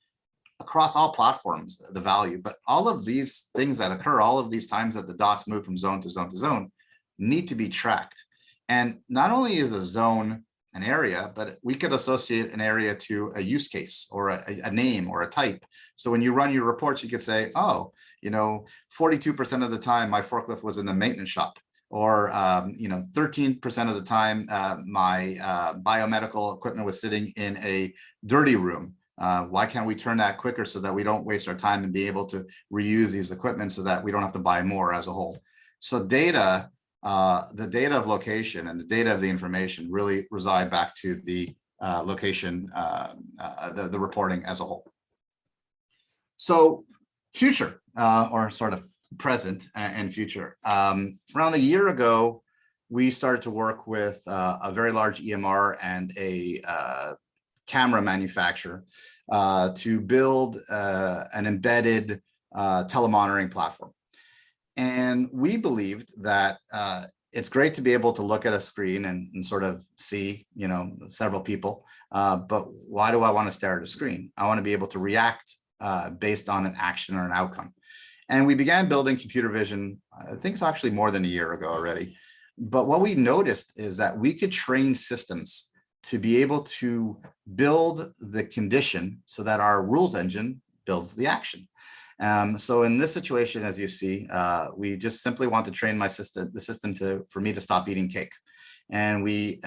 across all platforms, the value, but all of these things that occur, all of these times that the dots move from zone to zone to zone need to be tracked. And not only is a zone an area, but we could associate an area to a use case or a name or a type. So when you run your reports, you could say, 42% of the time my forklift was in the maintenance shop. Or 13% of the time my biomedical equipment was sitting in a dirty room. Why can't we turn that quicker so that we don't waste our time and be able to reuse these equipment so that we don't have to buy more as a whole? So data, the data of location and the data of the information really reside back to the location, the reporting as a whole. So future or sort of present and future. Around a year ago, we started to work with a very large EMR and a camera manufacturer to build an embedded telemonitoring platform. And we believed that it's great to be able to look at a screen and sort of see, several people, but why do I want to stare at a screen? I want to be able to react based on an action or an outcome. And we began building computer vision, I think it's actually more than a year ago already. But what we noticed is that we could train systems to be able to build the condition so that our rules engine builds the action. So in this situation, as you see, we just simply want to train the system for me to stop eating cake. And we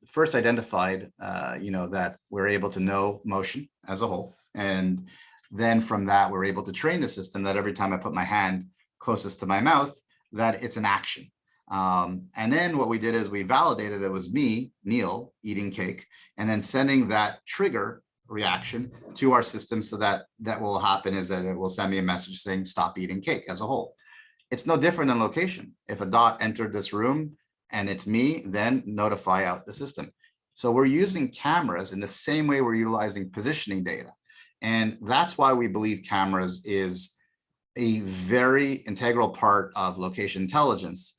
first identified, that we're able to know motion as a whole. And then from that, we're able to train the system that every time I put my hand closest to my mouth, that it's an action. And then what we did is we validated it was me, Neil, eating cake, and then sending that trigger reaction to our system so that will happen is that it will send me a message saying stop eating cake as a whole. It's no different than location. If a dot entered this room and it's me, then notify out the system. So we're using cameras in the same way we're utilizing positioning data. And that's why we believe cameras is a very integral part of location intelligence,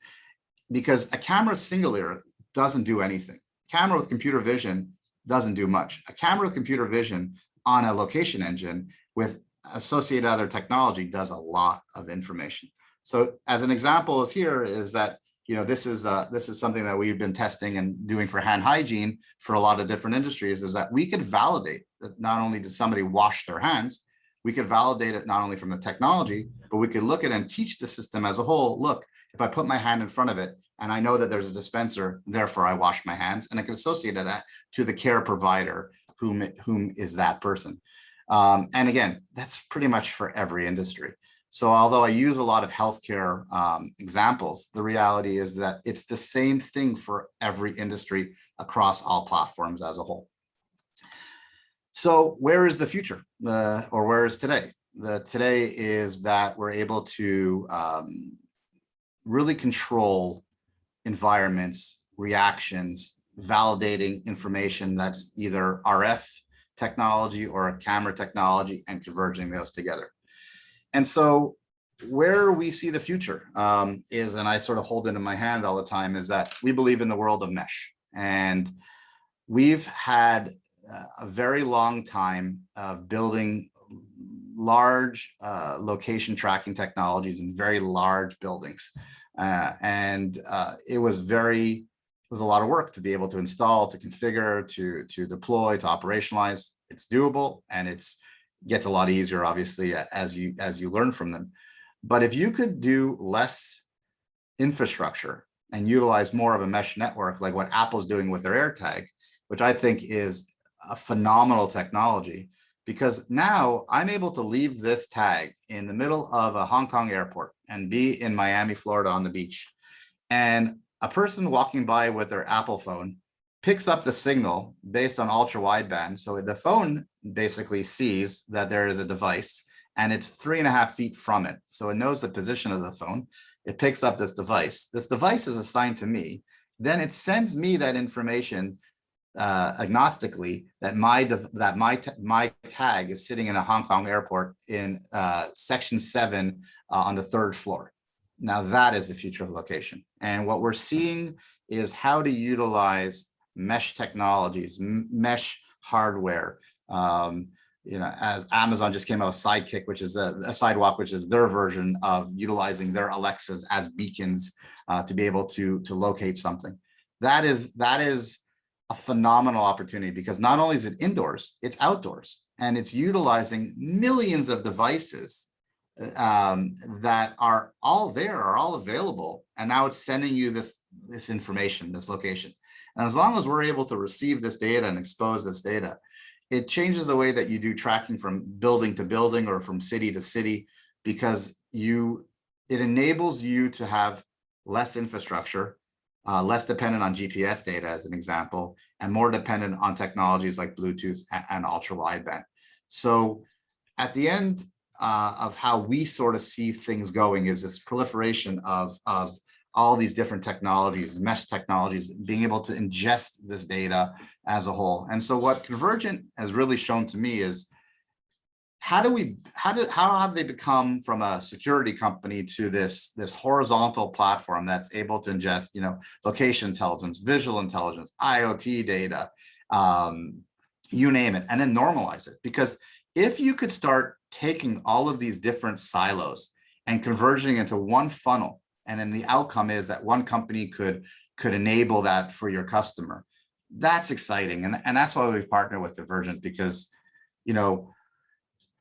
because a camera singular doesn't do anything. Camera with computer vision doesn't do much. A camera with computer vision on a location engine with associated other technology does a lot of information. So as an example is here is that, this is something that we've been testing and doing for hand hygiene for a lot of different industries, is that we could validate that not only did somebody wash their hands, we could validate it not only from the technology, but we could look at and teach the system as a whole. Look, if I put my hand in front of it and I know that there's a dispenser, therefore I wash my hands, and I can associate that to the care provider, whom is that person. And again, that's pretty much for every industry. So although I use a lot of healthcare examples, the reality is that it's the same thing for every industry across all platforms as a whole. So where is the future, or where is today? Today is that we're able to really control environments, reactions, validating information that's either RF technology or a camera technology, and converging those together. And so where we see the future is, and I sort of hold it in my hand all the time, is that we believe in the world of mesh. And we've had a very long time of building large location tracking technologies in very large buildings. It was a lot of work to be able to install, to configure, to deploy, to operationalize. It's doable, and gets a lot easier, obviously, as you learn from them. But if you could do less infrastructure and utilize more of a mesh network, like what Apple's doing with their AirTag, which I think is a phenomenal technology, because now I'm able to leave this tag in the middle of a Hong Kong airport and be in Miami, Florida on the beach. And a person walking by with their Apple phone picks up the signal based on ultra wideband. So the phone basically sees that there is a device and it's 3.5 feet from it. So it knows the position of the phone. It picks up this device. This device is assigned to me. Then it sends me that information agnostically that my tag is sitting in a Hong Kong airport in section 7 on the 3rd floor. Now that is the future of location. And what we're seeing is how to utilize mesh technologies, mesh hardware. As Amazon just came out with Sidekick, which is a Sidewalk, which is their version of utilizing their Alexas as beacons to be able to locate something. That is a phenomenal opportunity, because not only is it indoors, it's outdoors, and it's utilizing millions of devices that are all there, are all available, and now it's sending you this information, this location. And as long as we're able to receive this data and expose this data, it changes the way that you do tracking from building to building or from city to city, because it enables you to have less infrastructure, less dependent on GPS data, as an example, and more dependent on technologies like Bluetooth and ultra wideband. So at the end of how we sort of see things going is this proliferation of all these different technologies, mesh technologies, being able to ingest this data as a whole. And so what Convergint has really shown to me is how have they become from a security company to this horizontal platform that's able to ingest, location intelligence, visual intelligence, IoT data, you name it, and then normalize it. Because if you could start taking all of these different silos and converging into one funnel, and then the outcome is that one company could enable that for your customer, that's exciting. And that's why we've partnered with Convergint, because,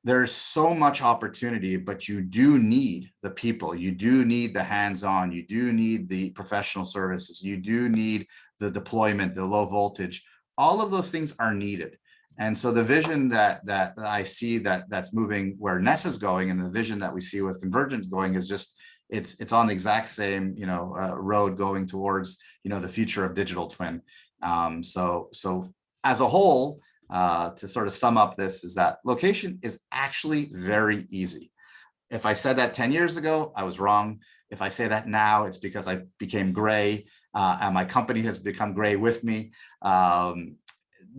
there's so much opportunity, but you do need the people, you do need the hands-on, you do need the professional services, you do need the deployment, the low voltage. All of those things are needed. And so the vision that I see that's moving where NESA's going, and the vision that we see with Convergint going, is just it's on the exact same road going towards the future of digital twin. So as a whole, to sort of sum up this, is that location is actually very easy. If I said that 10 years ago, I was wrong. If I say that now, it's because I became gray, and my company has become gray with me,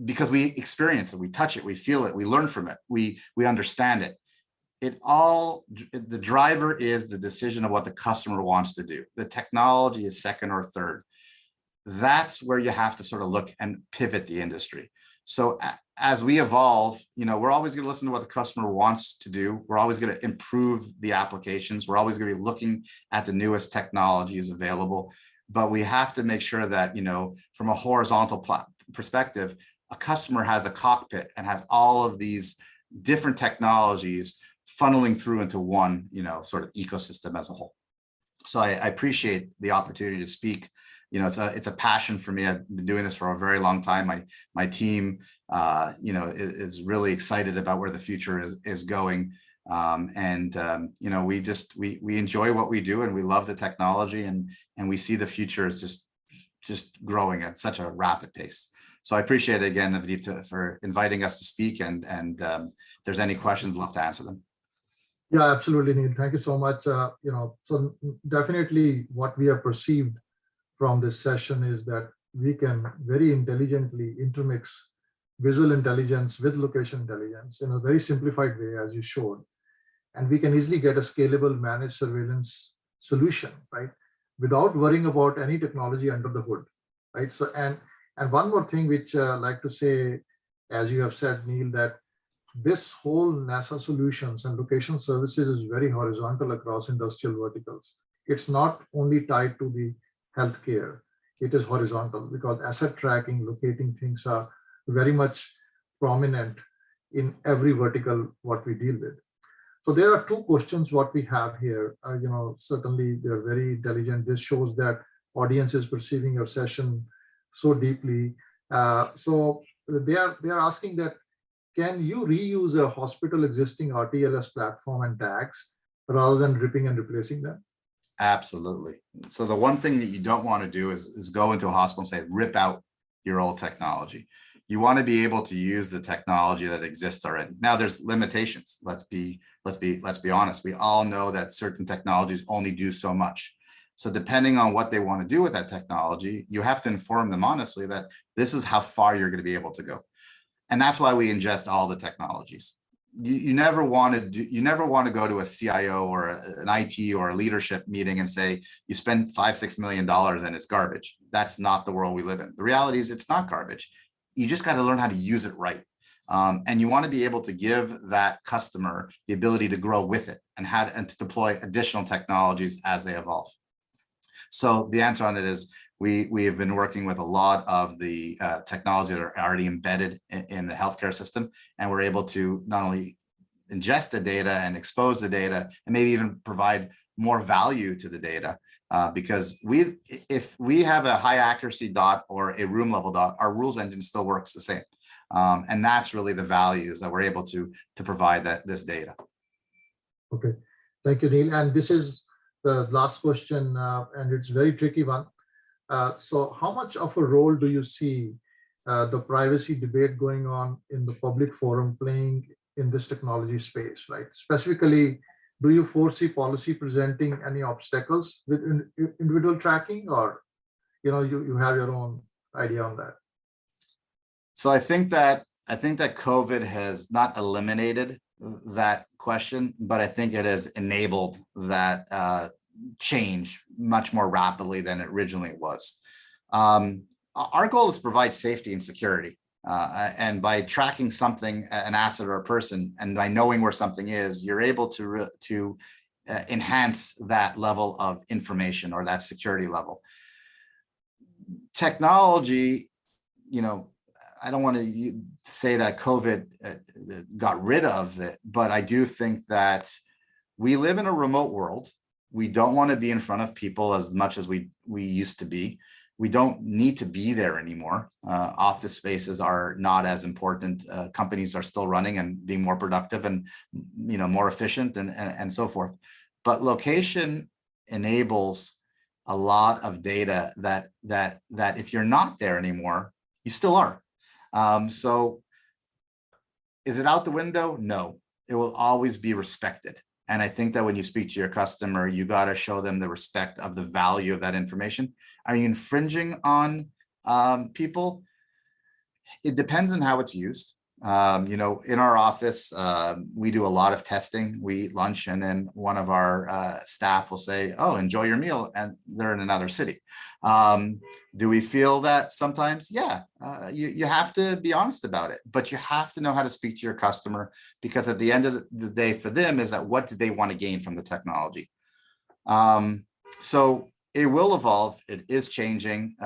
because we experience it, we touch it, we feel it, we learn from it, we understand it. The driver is the decision of what the customer wants to do. The technology is second or third. That's where you have to sort of look and pivot the industry. So as we evolve, we're always going to listen to what the customer wants to do. We're always going to improve the applications. We're always going to be looking at the newest technologies available. But we have to make sure that, from a horizontal perspective, a customer has a cockpit and has all of these different technologies funneling through into one, sort of ecosystem as a whole. So I appreciate the opportunity to speak. It's a passion for me. I've been doing this for a very long time. My team, is really excited about where the future is going. We enjoy what we do, and we love the technology, and we see the future is just growing at such a rapid pace. So I appreciate it again, Navdeep, for inviting us to speak, and if there's any questions, love to answer them. Yeah, absolutely, Neil. Thank you so much. So definitely what we have perceived from this session is that we can very intelligently intermix visual intelligence with location intelligence in a very simplified way, as you showed. And we can easily get a scalable managed surveillance solution, right? Without worrying about any technology under the hood, right? So, and one more thing which I'd like to say, as you have said, Neil, that this whole NASA solutions and location services is very horizontal across industrial verticals. It's not only tied to the healthcare, it is horizontal, because asset tracking, locating things are very much prominent in every vertical what we deal with. So there are two questions what we have here. Certainly they're very intelligent. This shows that audience is perceiving your session so deeply. So they are asking that, can you reuse a hospital existing RTLS platform and tags rather than ripping and replacing them? Absolutely. So the one thing that you don't want to do is go into a hospital and say, rip out your old technology. You want to be able to use the technology that exists already. Now there's limitations. Let's be honest. We all know that certain technologies only do so much. So depending on what they want to do with that technology, you have to inform them honestly that this is how far you're going to be able to go. And that's why we ingest all the technologies. You never want to go to a CIO or an IT or a leadership meeting and say you spend $5-6 million and it's garbage. That's not the world we live in. The reality is it's not garbage. You just got to learn how to use it right. And you want to be able to give that customer the ability to grow with it and to deploy additional technologies as they evolve. So the answer on it is we have been working with a lot of the technology that are already embedded in the healthcare system, and we're able to not only ingest the data and expose the data and maybe even provide more value to the data. Because if we have a high accuracy dot or a room level dot, our rules engine still works the same. And that's really the values that we're able to provide this data. Okay, thank you, Neil. And this is the last question, and it's a very tricky one. So how much of a role do you see the privacy debate going on in the public forum playing in this technology space, right? Specifically, Do you foresee policy presenting any obstacles with individual tracking, or you have your own idea on that? So I think that COVID has not eliminated that question, but I think it has enabled that change much more rapidly than it originally was. Our goal is to provide safety and security. And by tracking something, an asset or a person, and by knowing where something is, you're able to enhance that level of information or that security level. Technology, I don't want to say that COVID got rid of it, but I do think that we live in a remote world. We don't want to be in front of people as much as we used to be. We don't need to be there anymore. Office spaces are not as important. Companies are still running and being more productive and more efficient and so forth. But location enables a lot of data that if you're not there anymore, you still are. So is it out the window? No, it will always be respected. And I think that when you speak to your customer, you got to show them the respect of the value of that information. Are you infringing on people? It depends on how it's used. In our office, we do a lot of testing. We eat lunch, and then one of our staff will say, "Oh, enjoy your meal," and they're in another city. Do we feel that sometimes? Yeah, you have to be honest about it, but you have to know how to speak to your customer, because at the end of the day, for them, is that what do they want to gain from the technology? So it will evolve. It is changing.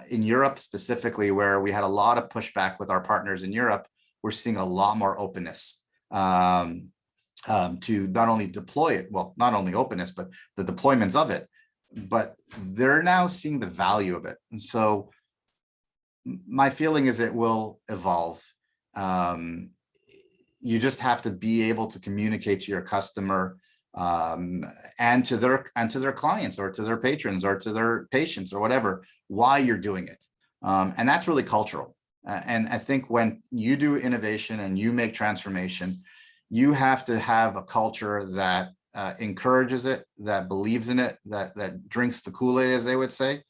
In Europe specifically, where we had a lot of pushback with our partners in Europe, we're seeing a lot more openness to not only deploy it, well, not only openness, but the deployments of it, but they're now seeing the value of it. And so my feeling is it will evolve. You just have to be able to communicate to your customer and to their clients or to their patrons or to their patients or whatever, why you're doing it. And that's really cultural. And I think when you do innovation and you make transformation, you have to have a culture that encourages it, that believes in it, that drinks the Kool-Aid, as they would say.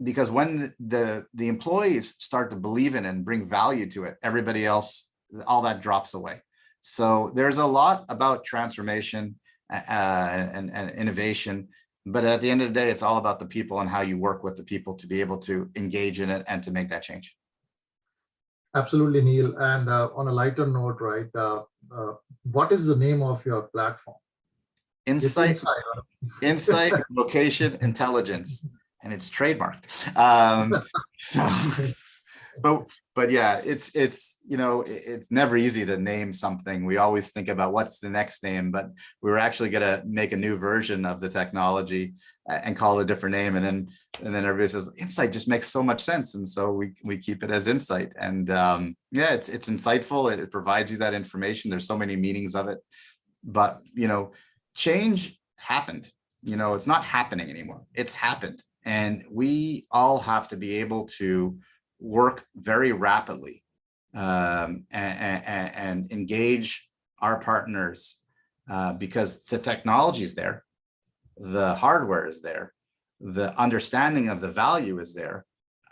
Because when the employees start to believe in it and bring value to it, everybody else, all that drops away. So there's a lot about transformation and innovation, but at the end of the day, it's all about the people and how you work with the people to be able to engage in it and to make that change. Absolutely, Neil. And on a lighter note, right, what is the name of your platform? Insight Location Intelligence, and it's trademarked. But yeah, it's never easy to name something. We always think about what's the next name, but we were actually going to make a new version of the technology and call it a different name, and then everybody says Insight just makes so much sense, and so we keep it as Insight. And yeah, it's insightful. It provides you that information. There's so many meanings of it, but change happened. It's not happening anymore. It's happened, and we all have to be able to work very rapidly and engage our partners because the technology is there, the hardware is there, the understanding of the value is there.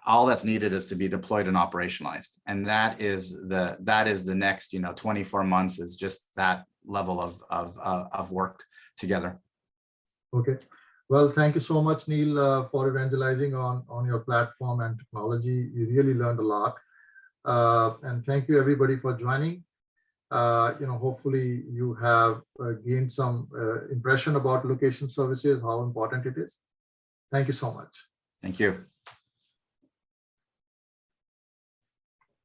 All that's needed is to be deployed and operationalized, and that is the next 24 months is just that level of work together. Okay. Well, thank you so much, Neil, for evangelizing on your platform and technology. You really learned a lot. And thank you, everybody, for joining. Hopefully you have gained some impression about location services, how important it is. Thank you so much. Thank you.